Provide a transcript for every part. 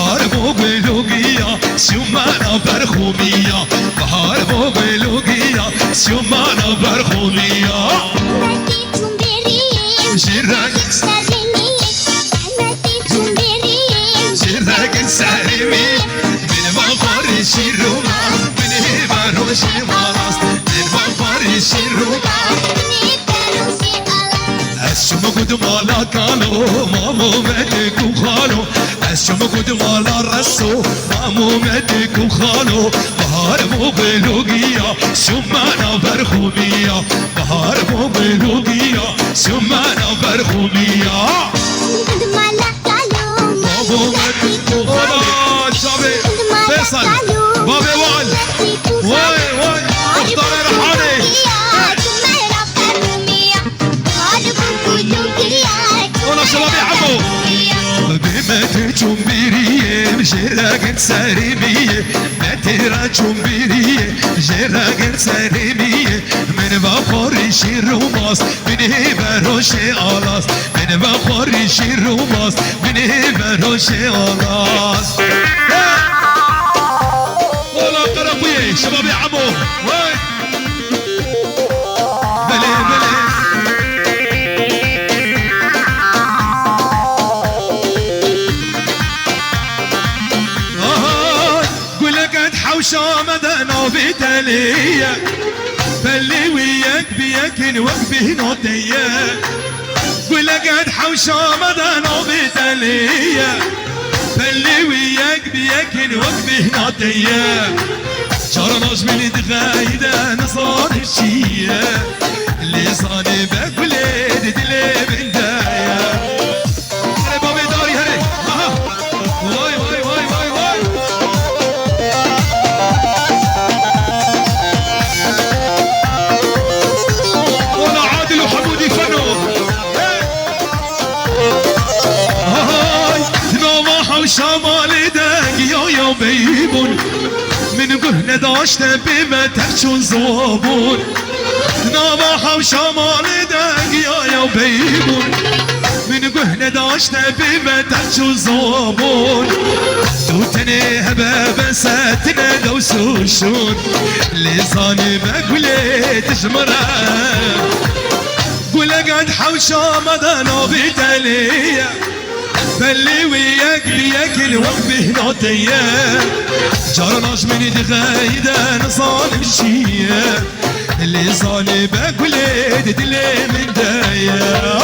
بهار مو بلوقية سيومانا برخومية بهار مو بلوقية سيومانا برخومية جرك جرك سالمي من مفر شيروما من هبارو شمالاس من مفر شيروما الشم قد مالا كانو مامو مدك وخالو الشم قد مالا رسو مامو مدك وخالو بهار مو بلوقية سمانا برخومية بهار مو بلوقية سمانا برخومية مامو مدك وخالو شابي فيصل بابي وال واي اختار رحاني شبابي عمو بمتر جنبيرية جراغن سارمية متر جنبيرية جراغن سارمية من بخورش الروماس من هبروش آلاس من بخورش الروماس من هبروش آلاس ولا قربية شبابي عمو بلي بلي وشامدنا بتلية فاللي وياك بياك نوقفه نوتية قول قد حوشامدنا بتلية فاللي وياك بياك نوقفه نوتية شرناش من دغايدة نصار الشية اللي صانبك وليد دلي من داية هري بابي داري هري واي واي واي واي واي ولا عادل وحمودي فنو هاي نوما وشمال داق يا بيبون من قهنا داشت بما تحشون زوابون نوما وشمال داق يا بيبون من قهنا داشت بما تحشون زوابون توتني هبابا ساتنا لو سوشون لساني مقولي تجمرا قول قد حوشا مدانا بتلية فاللي وياك بياك الوقفه نوتية جرناش من دغايدة نصالم شية اللي صالبك وليد دلي من داية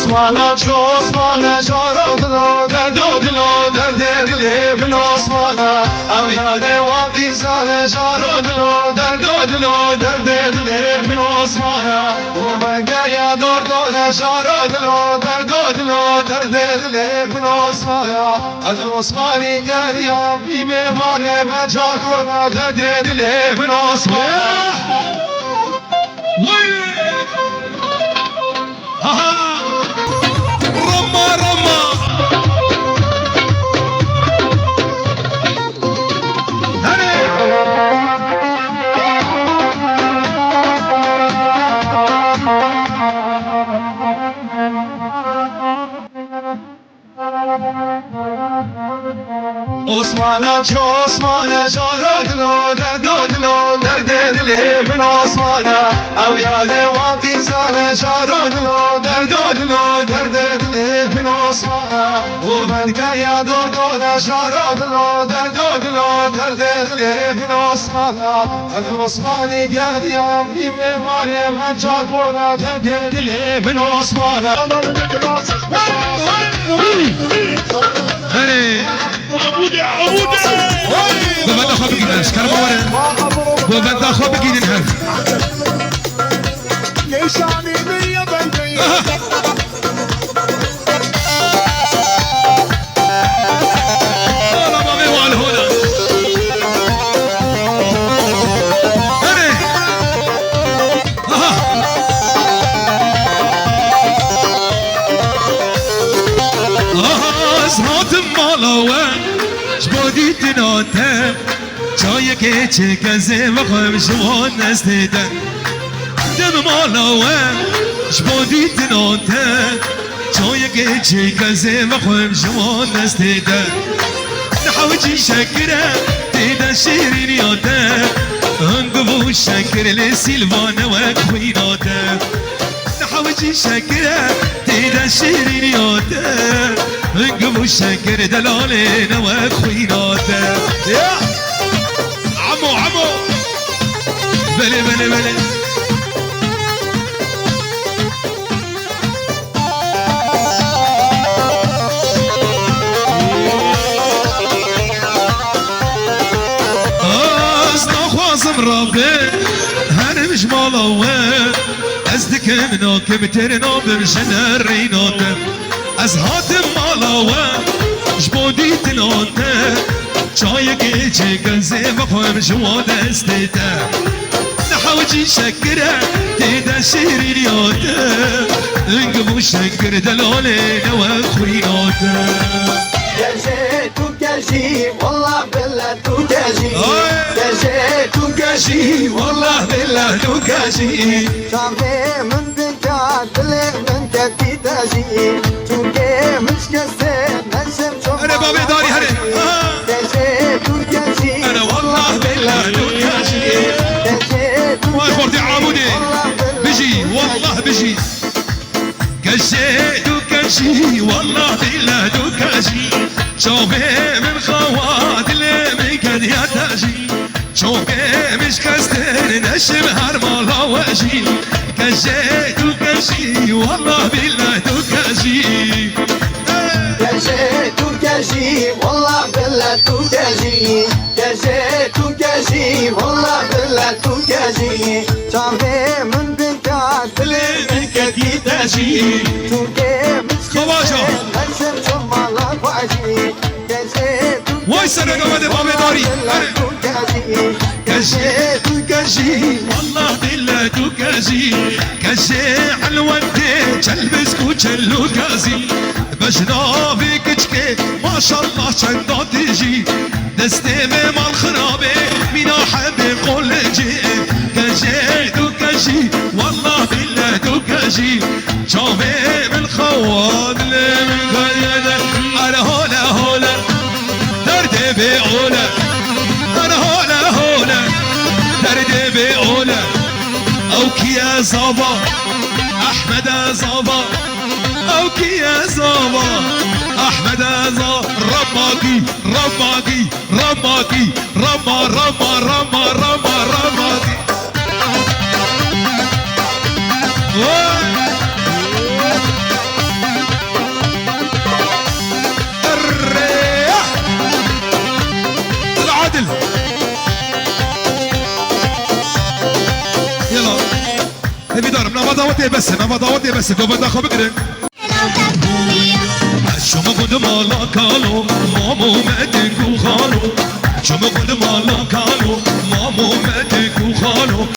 Osman'a Osman'a Jarodlo Derdodlo Derdedli bin Osman'a Aviyade Vafizane Jarodlo Derdodlo Derdedli bin Osman'a Umegaya Dordole Jarodlo Derdodlo Derdedli bin Osman'a Al Osman'i Geriya Bime Vare Mecakor'a Derdedli bin Osman'a رما رما Osman'a Osman'a Jarodlo Derdodlo Derdedli bin Osman'a Aviyade Vafizane Jarodlo Derdodlo Derdedli bin Osman'a Umegaya Dordole Jarodlo Derdodlo Derdedli bin Osman'a Al Osman'i Geriya Bime Vare Mecakor'a Derdedli bin Osman'a هني وبدا خو بگیرن شکر باوره وبدا خو بگیرن هر نشانی بیا بندی والله ما بيوال هنا هني اسمات مالوه جبودي تنوته يكيتش كازي مخم جوان نستيدن دم مالاوه جبودي تنونتا شو يكيتش كازي مخم جوان نستيدن نحوجي شكرا تيدا شيرين يوتا انقبو شكر لسيلفانا وكوينوتا نحوجي شكرا تيدا شيرين يوتا انقبو شكر دلالينا وكوينوتا يا عمو بلي بلي بلي ربي هاني مش مالوه أزدك منو كمترنو بمشن الرينوت أزهات مالوه جبودي تنوت شايك إيجي كنزي مخوم جواد استيتا نحوجي شكرا تيدا شيرينيوت انقبو شكر دلولي نواخوينوت تكاشي والله بالله تكاشي تكاشي والله بالله تكاشي شافي من بنتك تلي من تكي تاشي تكي مش كسر نسم شوف أنا بابي داري هري تكاشي أنا والله بالله تكاشي ما خورتي عامودي بيجي والله بيجي كشي تكاشي والله بالله تكاشي شوفي من خوات اللي من كد يتاجي شوفي مش كستر نشم هرمالا واجي كشيت وكشي والله بالله تكشي كشيت وكشي والله بالله تكشي كشيت وكشي والله بالله تكشي شوفي من بنتك اللي من كد يتاجي شوفي مش كستر نشم شمالا واجي واي سنة قمت بابي داري كشي تكشي والله بالله تكشي كشي حلوتي تلبس كوتشلو كازي بجنابي كشكي ما شاء الله شنو تجي دستي مال خرابي مين احب يقول جي كشي تكشي والله بالله تكشي شوفي من خواد اللي من قيادة انا هولا دردي بيقوله انا هولا دردي بيقوله اوكي يا زابا احمد يا زابا اوكي يا زابا احمد يا زابا رماكي رماكي العدل يلا نبي دار نفضاوتي بس قبل داخل بقرن شو ما قد مالا كالو مامو مدنكو خالو شو ما قد مالا